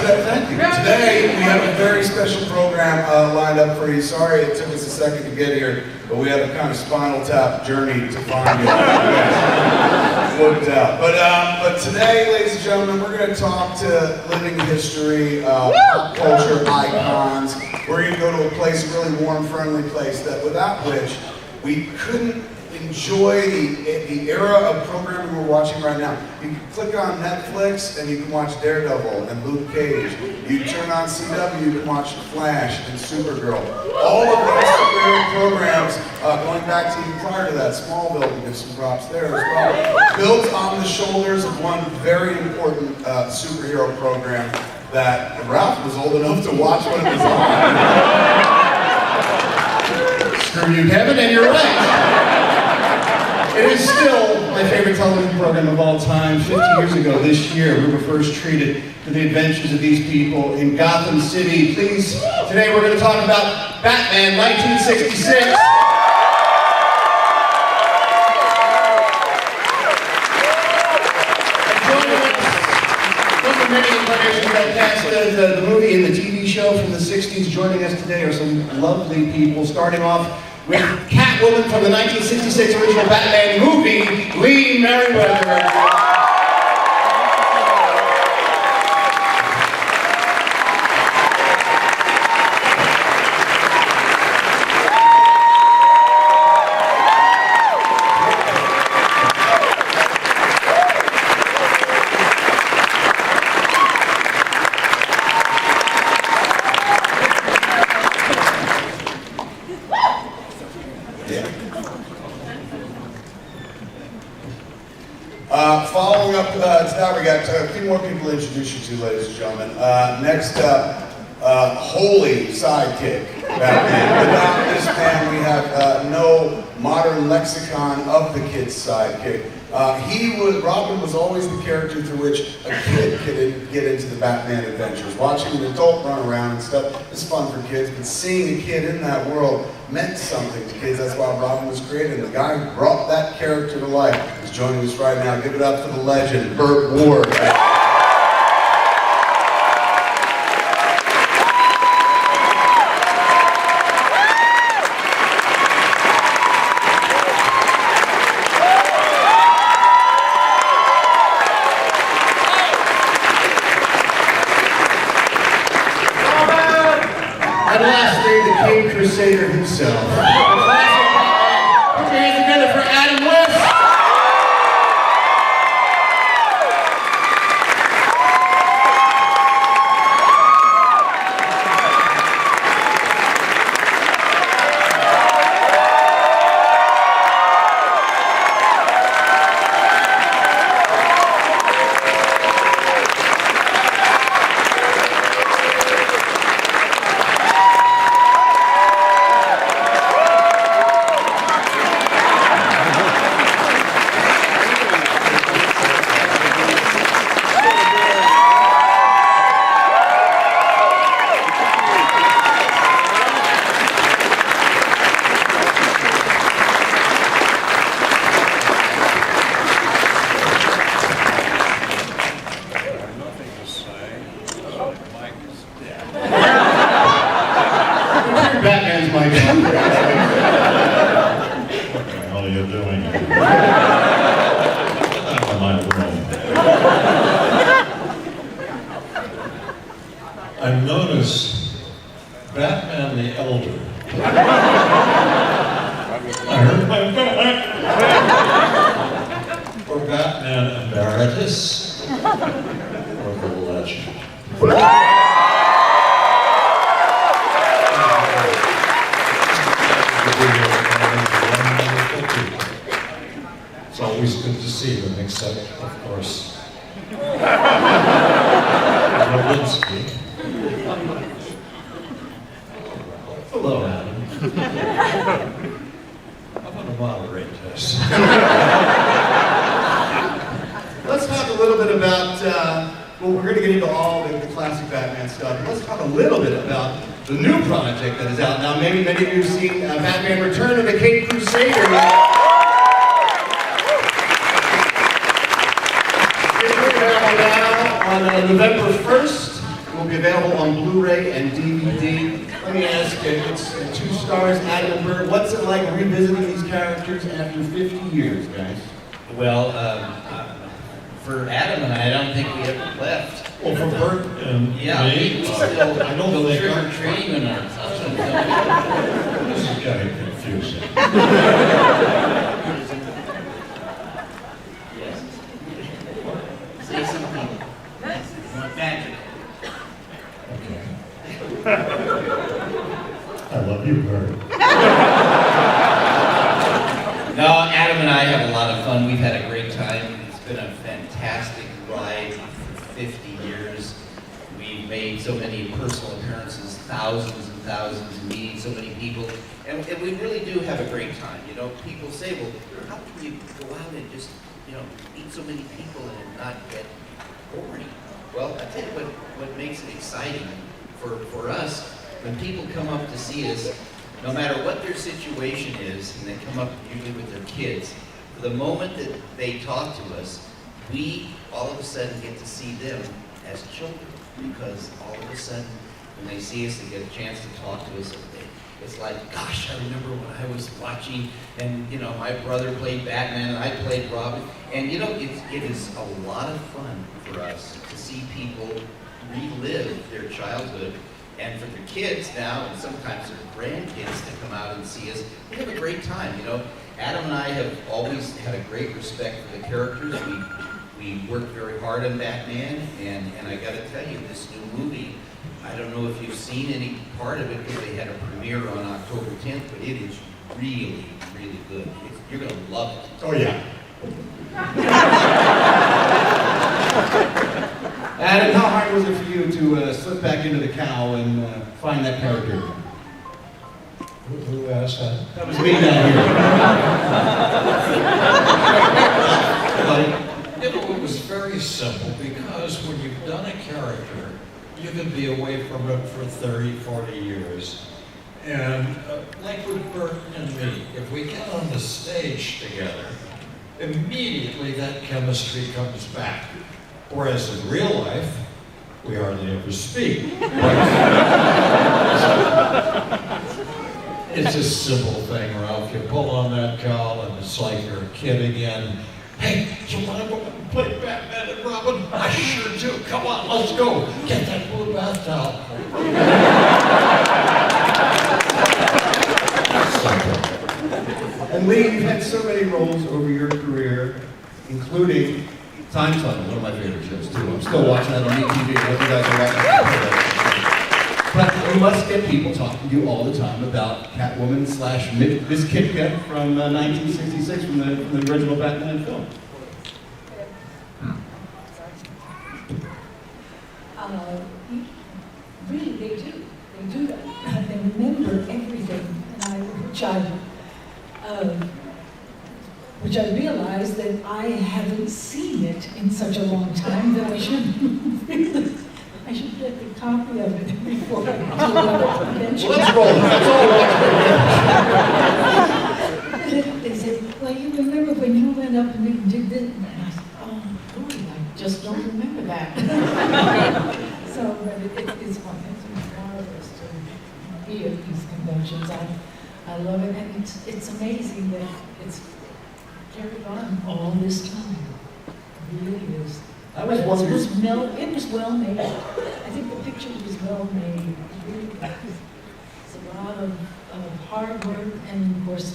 Thank you. Today we have a very special program lined up for you. Sorry it took us a second to get here, but we had a kind of spinal tap journey to find you. Worked out. But today, ladies and gentlemen, we're going to talk to living history, pop culture icons. We're going to go to a place, a really warm, friendly place that without which we couldn't enjoy the era of programming we're watching right now. You can click on Netflix and you can watch Daredevil and Luke Cage. You turn on CW, you can watch Flash and Supergirl. All of those superhero programs, going back to even prior to that, Smallville, we give some props there as well, built on the shoulders of one very important superhero program that Ralph was old enough to watch when it was on. Screw you, Kevin, and you're right. It is still my favorite television program of all time. 50 years ago this year, we were first treated to the adventures of these people in Gotham City. Please, today we're going to talk about Batman 1966. The movie and the TV show from the 60s. Joining us today are some lovely people, starting off with Catwoman from the 1966 original Batman movie, Lee Meriwether. Following up to that, we got a few more people to introduce you to, ladies and gentlemen. Next up, holy sidekick, Batman. Without this man, we have no modern lexicon of the kid's sidekick. Robin was always the character through which a kid could get into the Batman adventures. Watching an adult run around and stuff is fun for kids, but seeing a kid in that world meant something to kids. That's why Robin was created. And the guy who brought that character to life is joining us right now. Give it up for the legend, Burt Ward. And lastly, the King Crusader himself. Put your hands together for Adam West. Batman's my guy. What the hell are you doing? Out of my room. I've noticed Batman the Elder. I heard my back. Or Batman Emeritus. Or the Legend. It's always good to see them, except, of course, Lewinsky. Hello, Adam. I want to moderate this. Let's talk a little bit about, well, we're going to get into all the classic Batman stuff. Let's talk a little bit about the new project that is out now. Maybe many of you have seen Batman Return of the Caped Crusader. It's available now on November 1st. will be available on Blu-ray and DVD. Let me ask you, it's two stars, Adam and Burt. What's it like revisiting these characters after 50 years, guys? Well, for Adam and I don't think we ever left. Well, for Burt and Yeah, me, we still I don't think trick or I'm treating in our house. This is getting confusing. Yes. Say something. Magic. Okay. I love you, Burt. No, Adam and I have a lot of fun. We've had a great time. It's been a fantastic ride for 50 years. We've made so many personal appearances, thousands and thousands, and meeting so many people. And we really do have a great time. You know, people say, well, how can you go out and just, meet so many people and not get boring? Well, I tell you what makes it exciting for us, when people come up to see us, no matter what their situation is, and they come up usually with their kids, the moment that they talk to us, we all of a sudden get to see them as children, because all of a sudden, when they see us, they get a chance to talk to us. It's like, gosh, I remember when I was watching, and my brother played Batman, and I played Robin, and it is a lot of fun for us to see people relive their childhood. And for the kids now, and sometimes their grandkids that come out and see us, we have a great time. Adam and I have always had a great respect for the characters. We worked very hard on Batman, and I got to tell you, this new movie, I don't know if you've seen any part of it, because they had a premiere on October 10th, but it is really, really good. You're going to love it. Oh, yeah. Adam, how hard was it for you to slip back into the cowl and find that character? Who asked that? That was me down here. It was very simple, because when you've done a character, you can be away from it for 30, 40 years. And like with Burt and me, if we get on the stage together, immediately that chemistry comes back. Whereas in real life, we hardly ever speak. It's a simple thing, Ralph. You pull on that cowl and it's like you're a kid again. Hey, you want to go and play Batman and Robin? I sure do. Come on, let's go. Get that blue bath towel. And Lee, you've had so many roles over your career, including Time Tunnel, one of my favorite shows too. I'm still watching that on ETV. I hope you guys are watching. But you must get people talking to you all the time about Catwoman / Miss Kit Kat from 1966 from the original Batman film. Really, they do. They do that. They remember everything. And which I realized that I haven't seen it in such a long time that I should get the copy of it before I do another convention. Well, let's roll. Let's all watch it. They said, well, you remember when you went up and you did this? And I said, oh, boy, I just don't remember that. So, but it's fun. It's marvelous to be at these conventions. I love it, and it's amazing that it's carried on all this time. It really is. I was It wondering. was well made. I think the picture was well made. It really was. It's a lot of hard work, and of course,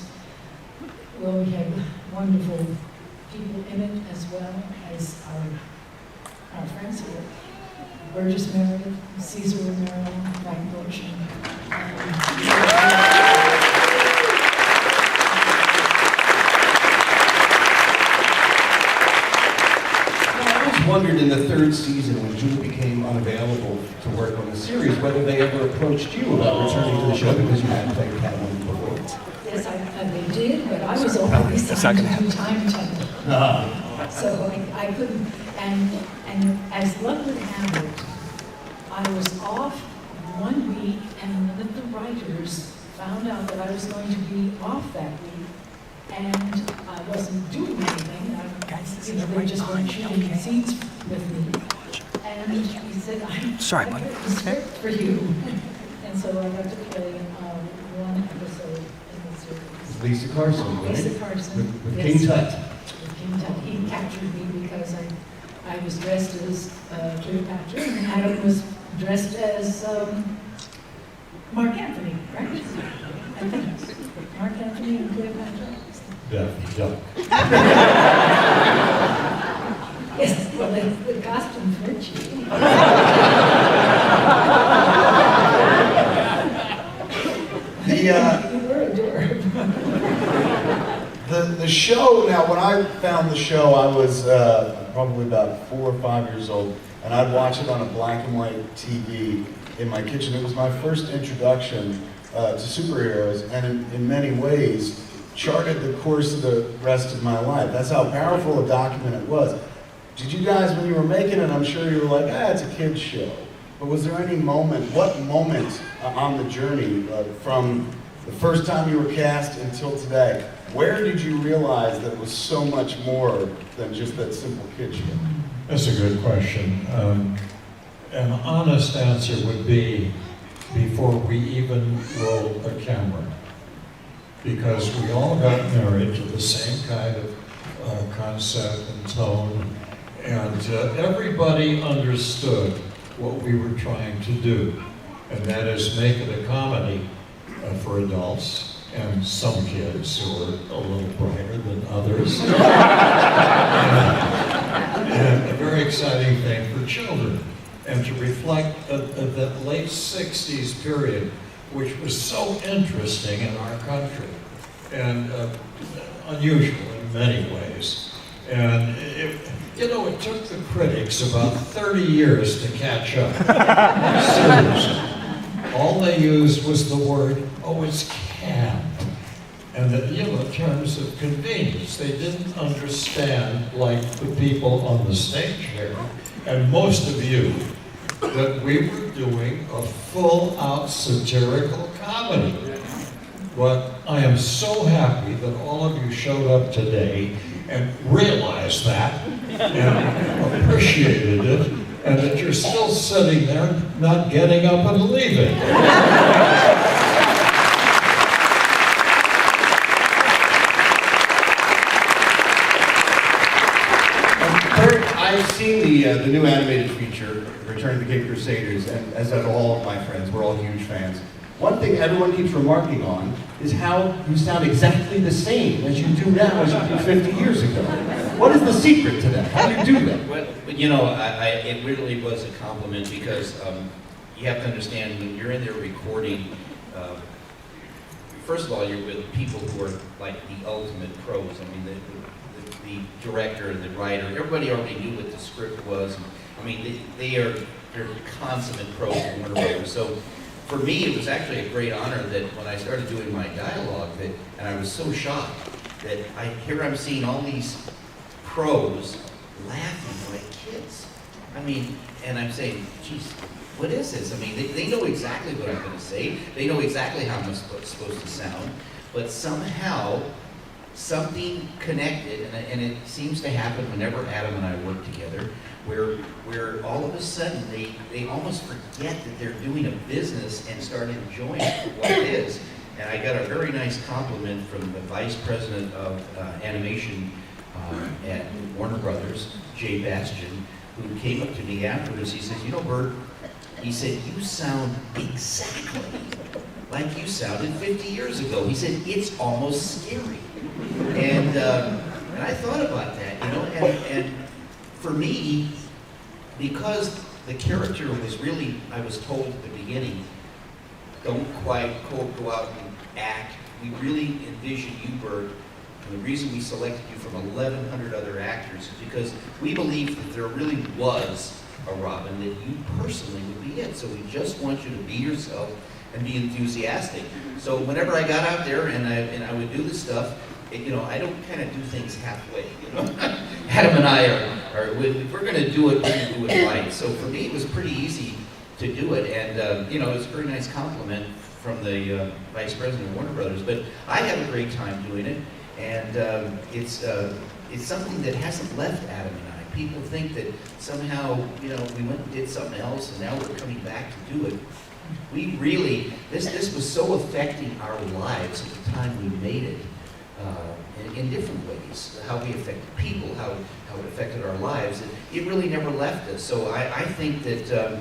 well, we have wonderful people in it as well as our friends here. Burgess Meredith, Caesar Romero, Frank Bush, Wondered in the third season when Julie became unavailable to work on the series whether they ever approached you about returning to the show because you hadn't played Catwoman before. yes, they did, but I was always signed to do Time Tunnel. So I couldn't, and as luck would have it, I was off 1 week, and one of the writers found out that I was going to be off that week, and I wasn't doing anything. They just weren't shooting scenes with me. And And he said, I got the script for you. And so I got to play one episode in the series. Lisa Carson, right? Lisa Carson. With yes. King Tut. With King Tut. He captured me because I was dressed as Cleopatra, and Adam was dressed as Mark Anthony, right? I think. Mark Anthony and Cleopatra. Daffy Duck. Yes, well, the costumes were cheap. You were adorable. The show, now when I found the show, I was probably about 4 or 5 years old, and I'd watch it on a black and white TV in my kitchen. It was my first introduction to superheroes, and in many ways charted the course of the rest of my life. That's how powerful a document it was. Did you guys, when you were making it, I'm sure you were like, it's a kid's show. But was there any moment, what moment on the journey from the first time you were cast until today, where did you realize that it was so much more than just that simple kid show? That's a good question. An honest answer would be before we even rolled a camera. Because we all got married to the same kind of concept and tone, and everybody understood what we were trying to do, and that is make it a comedy for adults and some kids who are a little brighter than others, and a very exciting thing for children, and to reflect that late 60s period, which was so interesting in our country and unusual in many ways. And it took the critics about 30 years to catch up. Seriously. All they used was the word, it's camp. And that, in terms of convenience, they didn't understand, like the people on the stage here, and most of you, that we were doing a full-out satirical comedy. But I am so happy that all of you showed up today and realized that and appreciated it, and that you're still sitting there not getting up and leaving. I've seen the new animated feature, Return of the King Crusaders, and as have all of my friends, we're all huge fans. One thing everyone keeps remarking on is how you sound exactly the same as you do now as you did 50 years ago. What is the secret to that? How do you do that? Well, it really was a compliment because you have to understand when you're in there recording, first of all, you're with people who are like the ultimate pros. I mean, the director, the writer, everybody already knew what the script was. I mean, they're consummate pros in Warner Brothers. So for me, it was actually a great honor that when I started doing my dialogue, and I was so shocked that I'm seeing all these pros laughing like kids. I mean, and I'm saying, geez, what is this? I mean, they know exactly what I'm going to say. They know exactly how I'm supposed to sound, but somehow something connected, and it seems to happen whenever Adam and I work together, where all of a sudden they almost forget that they're doing a business and start enjoying what it is. And I got a very nice compliment from the vice president of animation at Warner Brothers, Jay Bastian, who came up to me afterwards. He says, Burt, he said, you sound exactly like you sounded 50 years ago. He said, it's almost scary. And I thought about that, and for me, because the character was really, I was told at the beginning, don't quite go out and act. We really envisioned you, Burt, and the reason we selected you from 1,100 other actors is because we believed that there really was a Robin, that you personally would be it. So we just want you to be yourself and be enthusiastic. So whenever I got out there and I would do this stuff, I don't kind of do things halfway. Adam and I if we're going to do it, we're going to do it right. So for me, it was pretty easy to do it, and it was a very nice compliment from the vice president of Warner Brothers. But I have a great time doing it, and it's something that hasn't left Adam and I. people think that somehow, we went and did something else and now we're coming back to do it. We really, this was so affecting our lives at the time we made it, in different ways. How we affected people, how it affected our lives. It really never left us. So I think that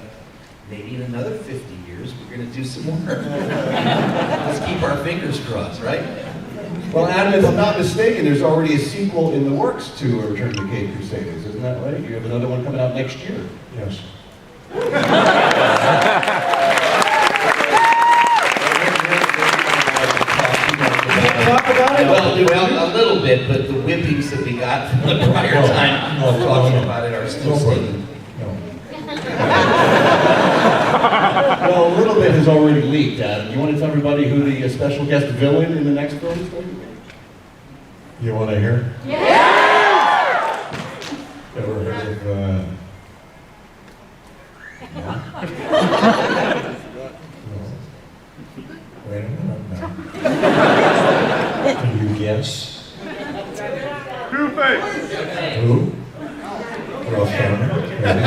maybe in another 50 years, we're going to do some more. Let's keep our fingers crossed, right? Well, Adam, if I'm not mistaken, there's already a sequel in the works to Return to the Cave Crusaders, isn't that right? You have another one coming out next year. Yes. Talk about it. Well, a little bit, but the whippings that we got from the prior time talking about it are still sticking. Well, a little bit has already leaked, Adam. You want to tell everybody who the special guest villain in the next film is going to be? You want to hear? Yeah! Ever heard of, no? Wait a minute now. Can you guess? Who? Ralph Garman. Ready?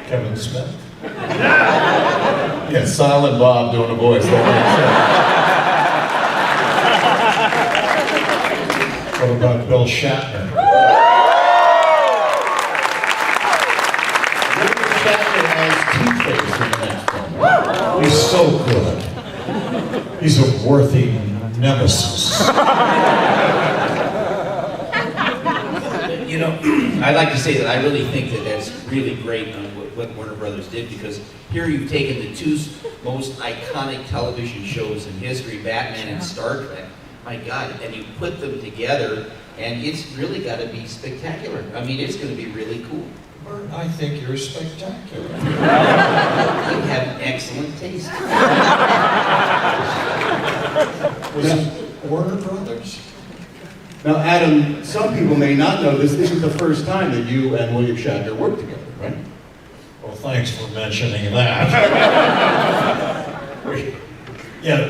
Kevin Smith. Yeah, Silent Bob doing a voice. What about Bill Shatner? Shatner as Two-Face in the next film. He's so good. He's a worthy nemesis. I'd like to say that I really think that that's really great on what Warner Brothers did, because here you've taken the two most iconic television shows in history, Batman and Star Trek, my God, and you put them together, and it's really got to be spectacular. I mean, it's going to be really cool. Burt, I think you're spectacular. You have excellent taste. Was it Warner Brothers? Now, Adam, some people may not know this. This is the first time that you and William Shatner worked together, right? Well, thanks for mentioning that.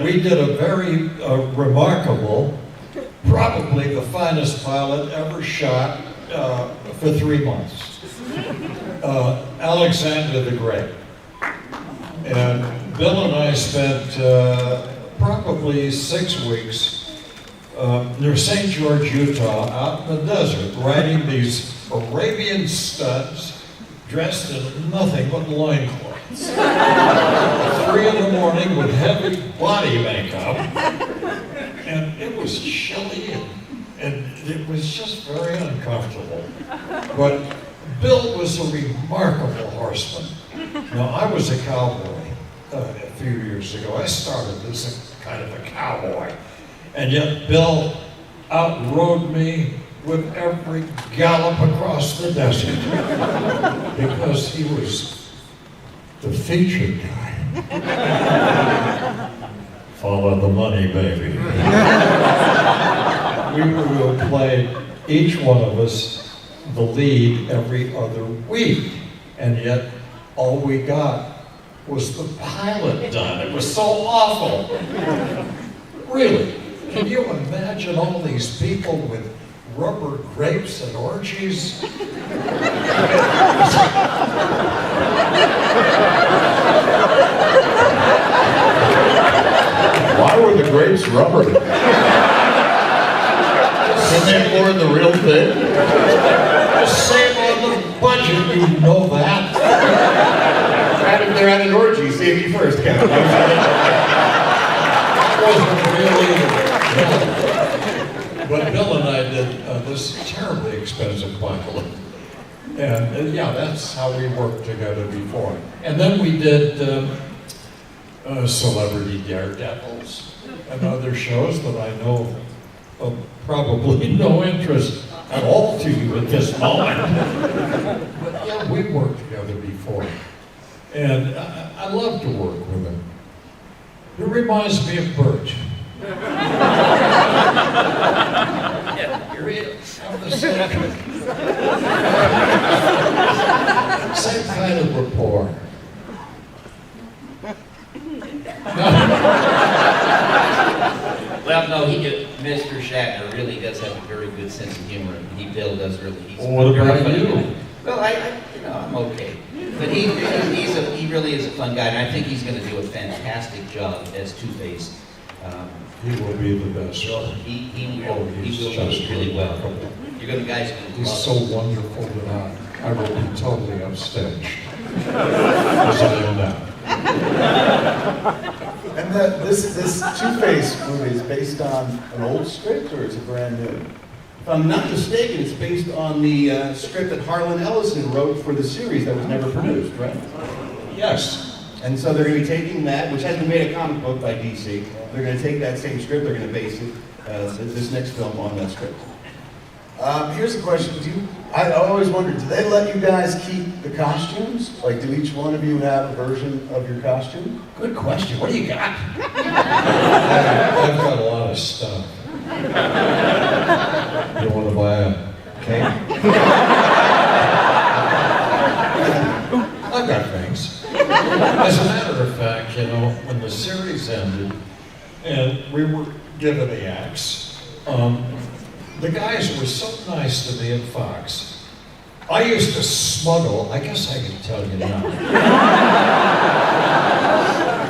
We did a very remarkable, probably the finest pilot ever shot for 3 months. Alexander the Great. And Bill and I spent probably 6 weeks near St. George, Utah, out in the desert, riding these Arabian studs dressed in nothing but loincloths. 3 in the morning with heavy body makeup, and it was chilly and it was just very uncomfortable. But Bill was a remarkable horseman. Now, I was a cowboy a few years ago. I started as a kind of a cowboy. And yet Bill outrode me with every gallop across the desert because he was the featured guy. Follow the money, baby. We would play, each one of us, the lead every other week. And yet all we got was the pilot done. It was so awful. Really. Can you imagine all these people with rubber grapes and orgies? Why were the grapes rubber? Can they afford the real thing? Just save on the budget, you know that. Adam, they're at an orgy. Save you first, Kevin. Wasn't really. But Bill and I did this terribly expensive pilot. And that's how we worked together before. And then we did Celebrity Daredevils and other shows that I know of probably no interest at all to you at this moment. But we worked together before. And I love to work with him. It reminds me of Burt. Here he is. Have the same kind of rapport. Well, no, Mr. Shatner really does have a very good sense of humor. Bill does really. He's Well, what very about funny you? guy. Well, I'm okay. But he really is a fun guy, and I think he's going to do a fantastic job as Two-Face. He will be the best. He will He's do just really well. remarkable. Guys are going to He's love so him. wonderful that I will be totally upstaged. As I am now. And this Two-Face movie is based on an old script, or is it brand new? If I'm not mistaken, it's based on the script that Harlan Ellison wrote for the series that was never produced, right? Yes. And so they're going to be taking that, which has been made a comic book by DC. They're going to take that same script, they're going to base it, this next film on that script. Here's a question. I always wondered, do they let you guys keep the costumes? Like, do each one of you have a version of your costume? Good question. What do you got? I've got a lot of stuff. You want to buy a cake? I've got things. As a matter of fact, when the series ended and we were given the axe, the guys were so nice to me at Fox. I used to smuggle, I guess I can tell you now.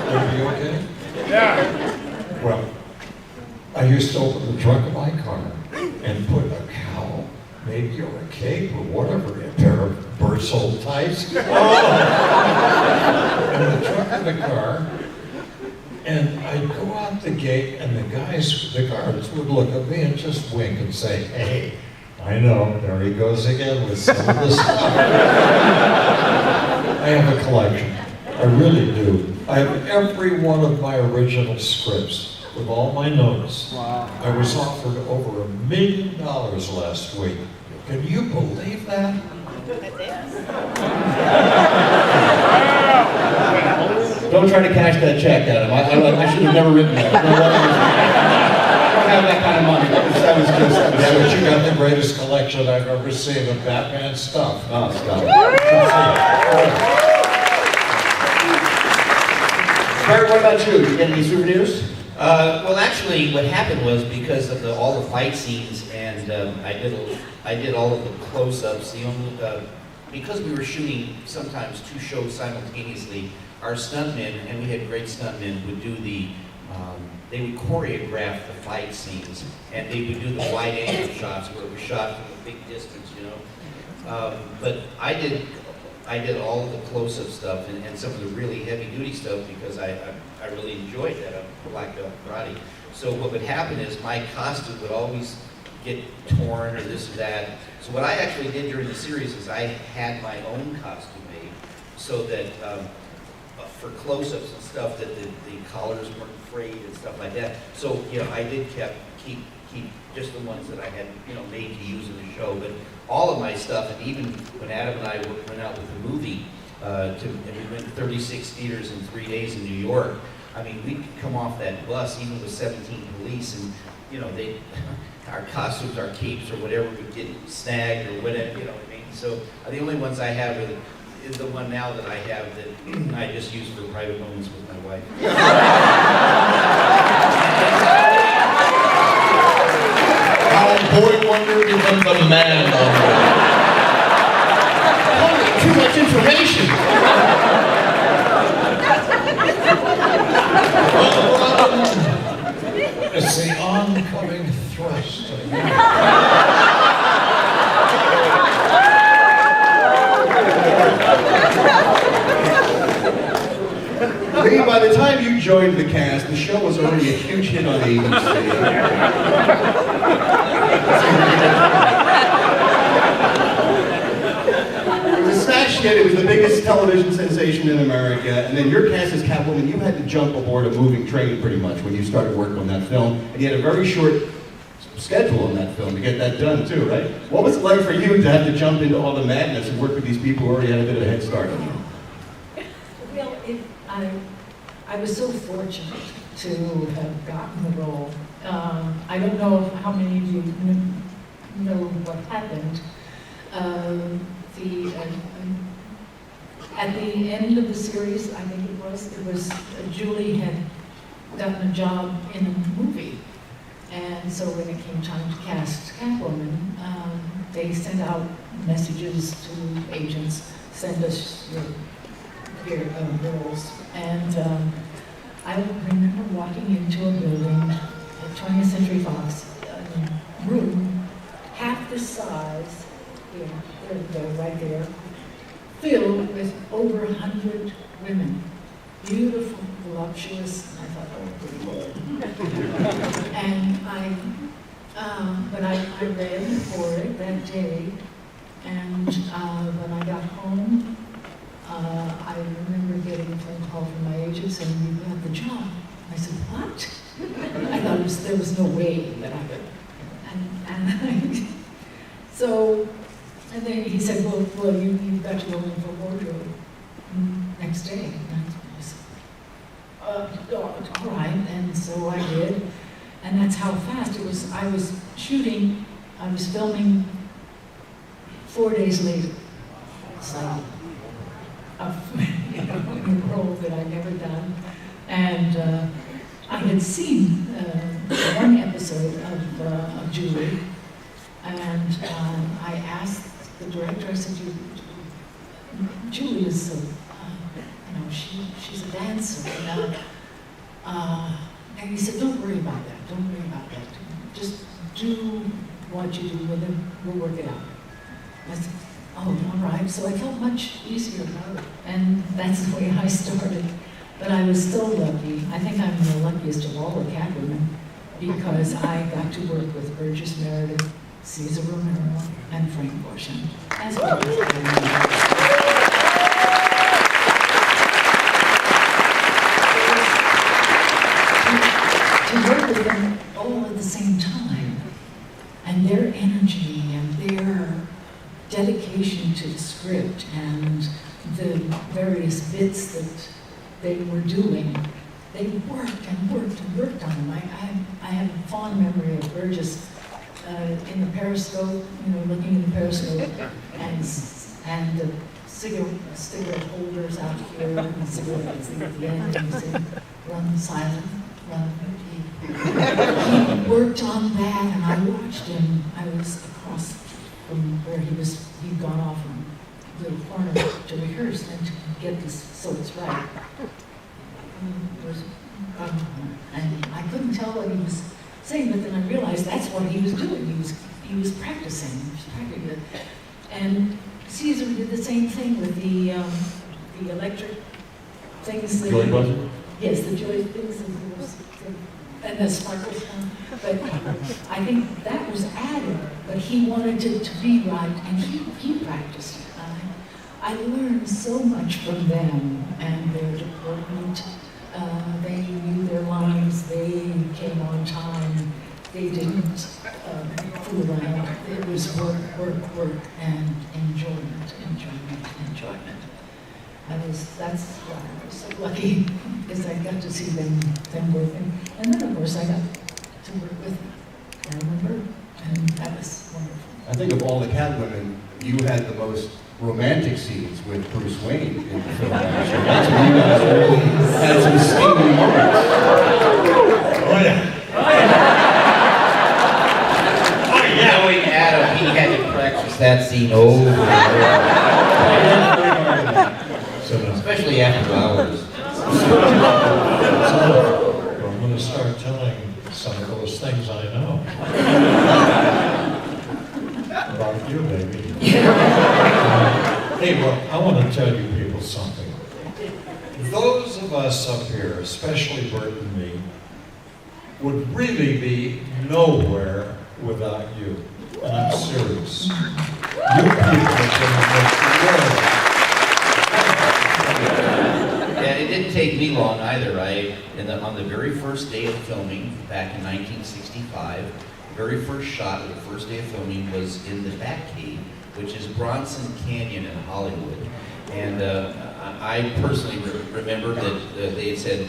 Are you okay? Yeah. Well, I used to open the trunk of my car and put a cowl, maybe or a cape or whatever, a pair of Burt's old tights. In the trunk of the car, and I'd go out the gate, and the guards would look at me and just wink and say, "Hey, I know, there he goes again with some of the stuff." I have a collection. I really do. I have every one of my original scripts with all my notes. Wow. I was offered over $1 million last week. Can you believe that? Don't try to cash that check, Adam. I should have never written that. I don't have that kind of money. That was just... Yeah, but you got the greatest collection I've ever seen of Batman stuff. Oh, stop. Burt, what about you? Did you get any souvenirs? Well, actually, what happened was because of all the fight scenes, and I did all of the close-ups. Because we were shooting sometimes 2 shows simultaneously, our stuntmen, and we had great stuntmen, would do they would choreograph the fight scenes, and they would do the wide-angle shots where it was shot from a big distance, But I did all of the close-up stuff and some of the really heavy-duty stuff because I really enjoyed that. I'm a black belt in karate. So what would happen is my costume would always get torn or this or that. So what I actually did during the series is I had my own costume made so that for close-ups and stuff that the collars weren't frayed and stuff like that. So I did keep just the ones that I had made to use in the show. But all of my stuff, and even when Adam and I went out with the movie, and we went to 36 theaters in 3 days in New York. I mean, we could come off that bus even with 17 police, and our costumes, our capes, or whatever would get snagged or whatever. So the only ones I have is the one now that I have that I just use for private moments with my wife. How boy wonder becomes a man. Too much information. It's the oncoming thrust. Lee, by the time you joined the cast, the show was already a huge hit on ABC. It was a smash hit. It was the biggest television sensation in America. And then your cast as Catwoman, you had to jump aboard a moving train pretty much when you started work on that film. And you had a very short schedule on that film to get that done too, right? What was it like for you to have to jump into all the madness and work with these people who already had a bit of a head start on you? Well, I was so fortunate to have gotten the role. I don't know how many of you know what happened. At the end of the series, I think it was Julie had gotten a job in a movie. And so when it came time to cast Catwoman, they sent out messages to agents, send us your girls. And I remember walking into a building, a 20th Century Fox room, half the size, they're right there, filled with over 100 women. Beautiful, voluptuous. I thought, oh, good Lord. And but I read for it that day, and when I got home, I remember getting a phone call from my agent saying, "You got the job." I said, "What?" I thought there was no way that I could. And then he said, well, you've got to go in for wardrobe next day. And I said, all right. And so I did. And that's how fast it was. I was filming 4 days later. It's like a role that I'd never done. And I had seen one episode of Julie, and I asked the director, I said, Julie is so, she's a dancer. And he said, don't worry about that, Just do what you do, and then we'll work it out. I said, oh, all right. So I felt much easier about it, and that's the way I started. But I was so lucky. I think I'm the luckiest of all the Catwomen, because I got to work with Burgess Meredith, Cesar Romero, and Frank Gorshin, as well as to work with them all at the same time, and their energy and their dedication to the script and the various bits that they were doing. They worked and worked and worked on them. I have a fond memory of Burgess in the periscope, looking in the periscope, and the cigarette holders out here, and cigarettes at the end, and he said, run silent, run. He worked on that, and I watched him. I was across from where he'd gone off on a little corner to rehearse and to get this so it's right. And I couldn't tell what he was saying, but then I realized that's what he was doing. He was practicing. And Caesar did the same thing with the electric things. Joy buzzer? Yes, the joy things and the sparkles. But I think that was added. But he wanted it to be right, and he practiced. I learned so much from them and their department. They knew their lines, they came on time, they didn't fool around. It was work, and enjoyment. That's why I was so lucky, because I got to see them working. And then, of course, I got to work with Garman, and that was wonderful. I think of all the Catwomen, you had the most romantic scenes with Bruce Wayne in the film. That's when you guys really had some steamy moments. Oh, yeah. Knowing Adam, he had to practice that scene over and over. Especially after hours. So I'm going to start telling some of those things I know. About you, baby. Hey, look, I want to tell you people something. Those of us up here, especially Burt and me, would really be nowhere without you. And I'm serious. You people have been the world. Yeah, it didn't take me long either. On the very first day of filming, back in 1965, the very first shot of the first day of filming was in the Batcave, which is Bronson Canyon in Hollywood. And I personally remember that they had said,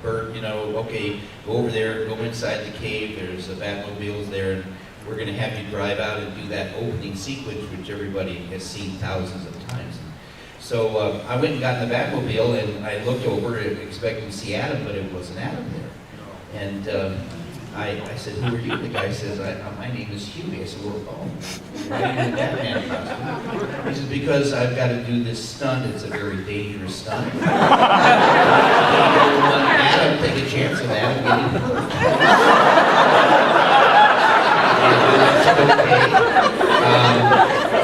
Burt, okay, go over there, go inside the cave, there's a Batmobiles there, and we're going to have you drive out and do that opening sequence, which everybody has seen thousands of times. So I went and got in the Batmobile, and I looked over expecting to see Adam, but it wasn't Adam there. And I said, who are you? The guy says, my name is Huey. I said, well, oh, why are you in that man costume? He said, because I've got to do this stunt. It's a very dangerous stunt. I don't want Adam to take a chance of that and getting hurt.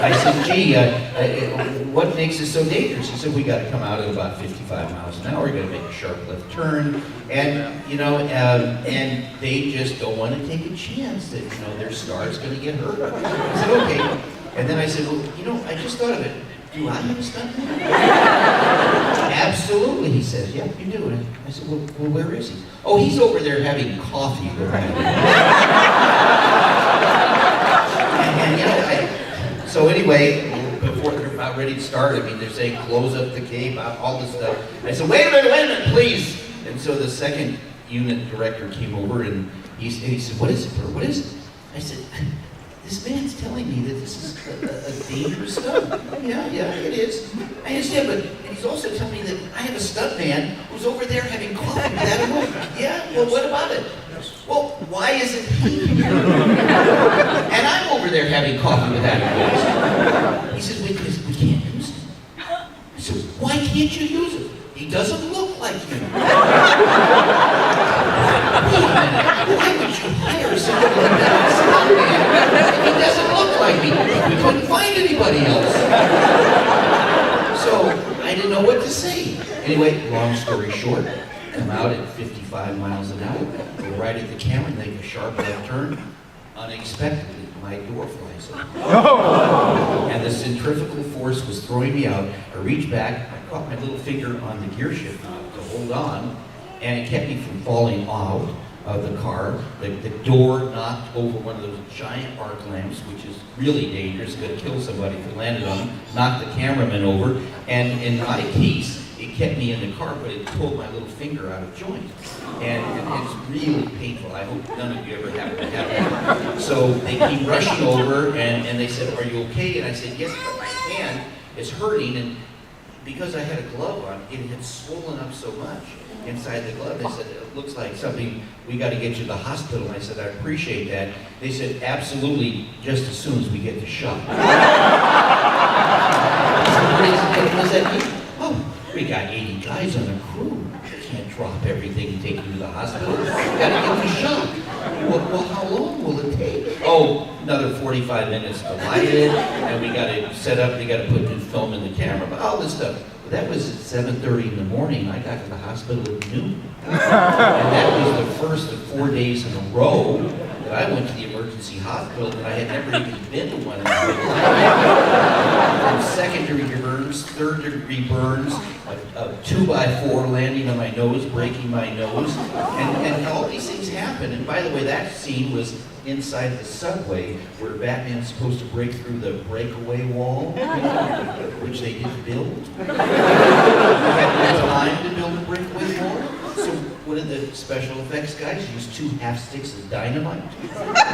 I said, gee, what makes it so dangerous? He said, we got to come out at about 55 miles an hour. We got to make a sharp left turn, and and they just don't want to take a chance that their star's going to get hurt. I said, okay. And then I said, well, I just thought of it. Do I have a stuntman? Absolutely, he says. Yeah, you do. And I said, well, where is he? Oh, he's over there having coffee with me. So anyway, before they're about ready to start, they're saying close up the cape, all this stuff. I said, wait a minute, please. And so the second unit director came over and he said, what is it, Burt? What is it? I said, this man's telling me that this is a dangerous stunt. Yeah, it is. I understand, but he's also telling me that I have a stunt man who's over there having coffee with Adam White. Yeah, well, what about it? Well, why isn't he here? And I'm over there having coffee with Adam White. He says, because we can't use him. I said, why can't you use him? He doesn't look like you. Wait a minute, why would you hire somebody like that as a stuntman if he doesn't look like me? We couldn't find anybody else. So I didn't know what to say. Anyway, long story short, come out at 55 miles an hour, go right at the camera, make a sharp left turn. Unexpectedly, my door flies open. And the centrifugal force was throwing me out. I reached back, I caught my little finger on the gear shift to hold on, and it kept me from falling out of the car. The door knocked over one of those giant arc lamps, which is really dangerous, going to kill somebody if it landed on them, knocked the cameraman over, and in my case, it kept me in the car, but it pulled my little finger out of joint. And it's really painful. I hope none of you ever have to have that. So they came rushing over, and they said, are you okay? And I said, yes, but my hand is hurting. And because I had a glove on, it had swollen up so much inside the glove. They said, it looks like something, we got to get you to the hospital. And I said, I appreciate that. They said, absolutely, just as soon as we get the shot. I said, what does that mean? Oh, we got 80 guys on the crew. We can't drop everything and take you to the hospital. We got to get the shot. Well, how long will it take? Oh, another 45 minutes to light it, and we got to set up, we got to put new film in the camera, but all this stuff. That was at 7:30 in the morning. I got to the hospital at noon. And that was the first of 4 days in a row that I went to the emergency hospital, and I had never even been to one in my life. Second-degree burns, third-degree burns, a 2x4 landing on my nose, breaking my nose, and all these things happened. And by the way, that scene was inside the subway where Batman's supposed to break through the breakaway wall, which they didn't build. They had no time to build a breakaway wall. So one of the special effects guys used 2 half sticks of dynamite.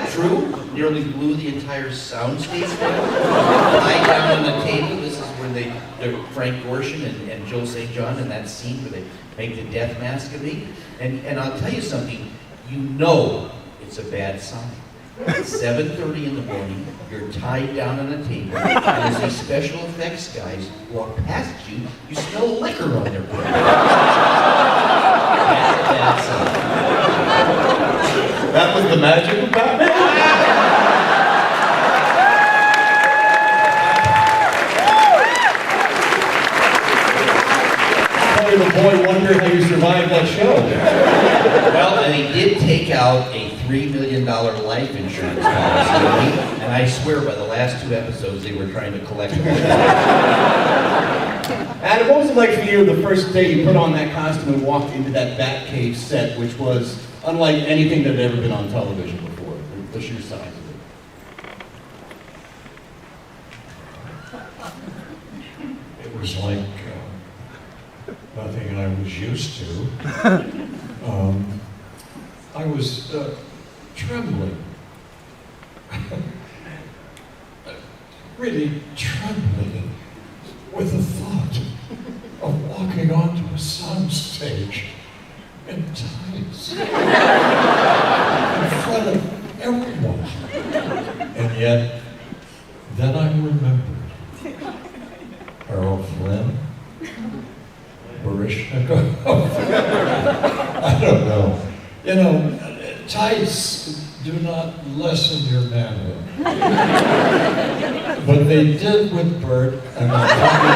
True, nearly blew the entire soundstage down. Lie down on the table. This is where they're Frank Gorshin and Joe St. John in that scene where they make the death mask of me. And I'll tell you something, it's a bad sign. It's 7:30 in the morning, you're tied down on a table, and as these special effects guys walk past you, you smell liquor on their breath. That's a bad sign. That was the magic of Batman? Probably the boy wonder how you survived that show. Well, they did take out a $3 million life insurance policy, and I swear by the last 2 episodes they were trying to collect it. Adam, what was it like for you the first day you put on that costume and walked into that Batcave set, which was unlike anything that had ever been on television before, the sheer size of it? It was like nothing I was used to. I was trembling. Really trembling with the thought of walking onto a soundstage in tights. in front of everyone. And yet, then I remembered Errol Flynn, Barishnikov. I don't know. You know, tights do not lessen your manhood. But they did with Burt, and I'm talking.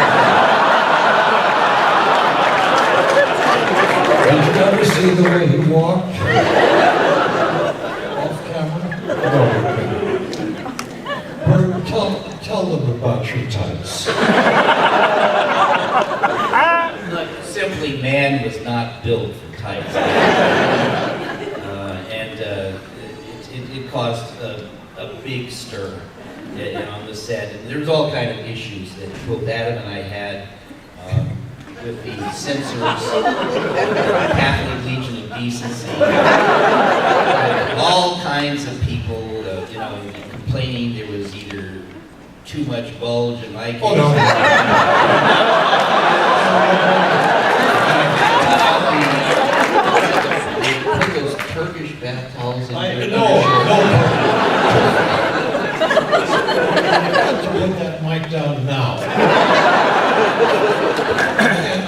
Did you ever see the way he walked? Off camera? No. Burt, tell them about your tights. Simply, man was not built for tights. It caused a big stir on the set. And there was all kind of issues that both Adam and I had with the censors, Catholic Legion of Decency, all kinds of people, complaining there was either too much bulge in my case. Oh, no. They put those Turkish bath towels in there. No. To put that mic down now.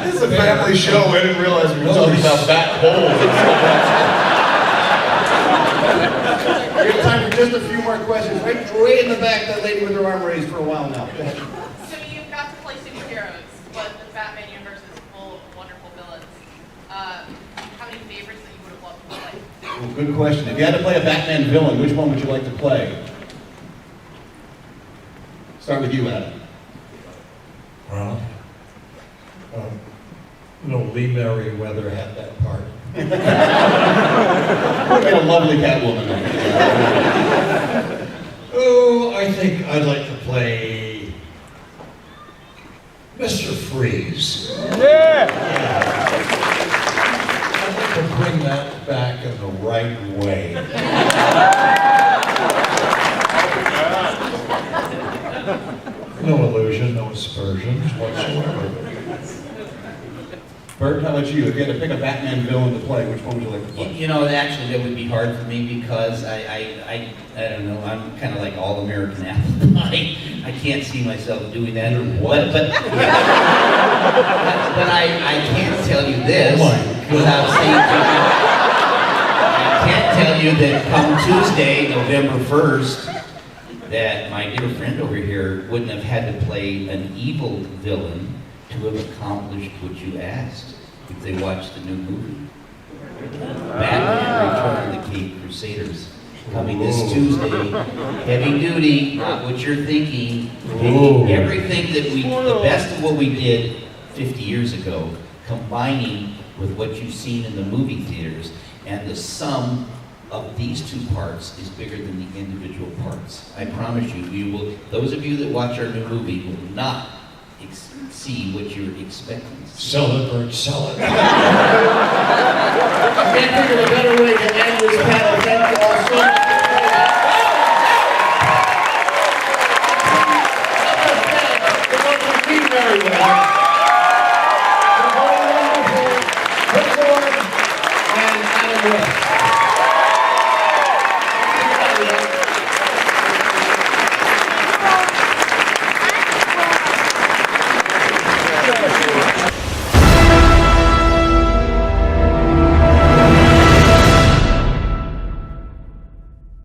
This is a family show. I didn't realize we were talking about bat holes. We have time for just a few more questions. Way in the back, that lady with her arm raised for a while now. Go ahead. So you got to play superheroes, but the Batman universe is full of wonderful villains. How many favorites that you would have loved to play? Well, good question. If you had to play a Batman villain, which one would you like to play? Start with you, Adam. Well, Lee Meriwether had that part. You got a lovely Catwoman. Oh, I think I'd like to play Mr. Freeze. Yeah. I'd like to bring that back in the right way. No illusion, no aspersions whatsoever. Burt, how about you? If you had to pick a Batman villain to play, which one would you like to play? Actually, that would be hard for me because I don't know, I'm kind of like all-American apple pie. I can't see myself doing that. But I can't tell you this without saying I can't tell you that come Tuesday, November 1st, that my dear friend over here wouldn't have had to play an evil villain to have accomplished what you asked if they watched the new movie. Batman Return of the Caped Crusaders. Coming this Tuesday, heavy duty, not what you're thinking. Taking everything that the best of what we did 50 years ago, combining with what you've seen in the movie theaters, and the sum of these two parts is bigger than the individual parts. I promise you, those of you that watch our new movie will not see what you're expecting. Sell it, Burt, sell it. I can't think of a better way to end this panel. Thank you all so much. Lee Meriwether.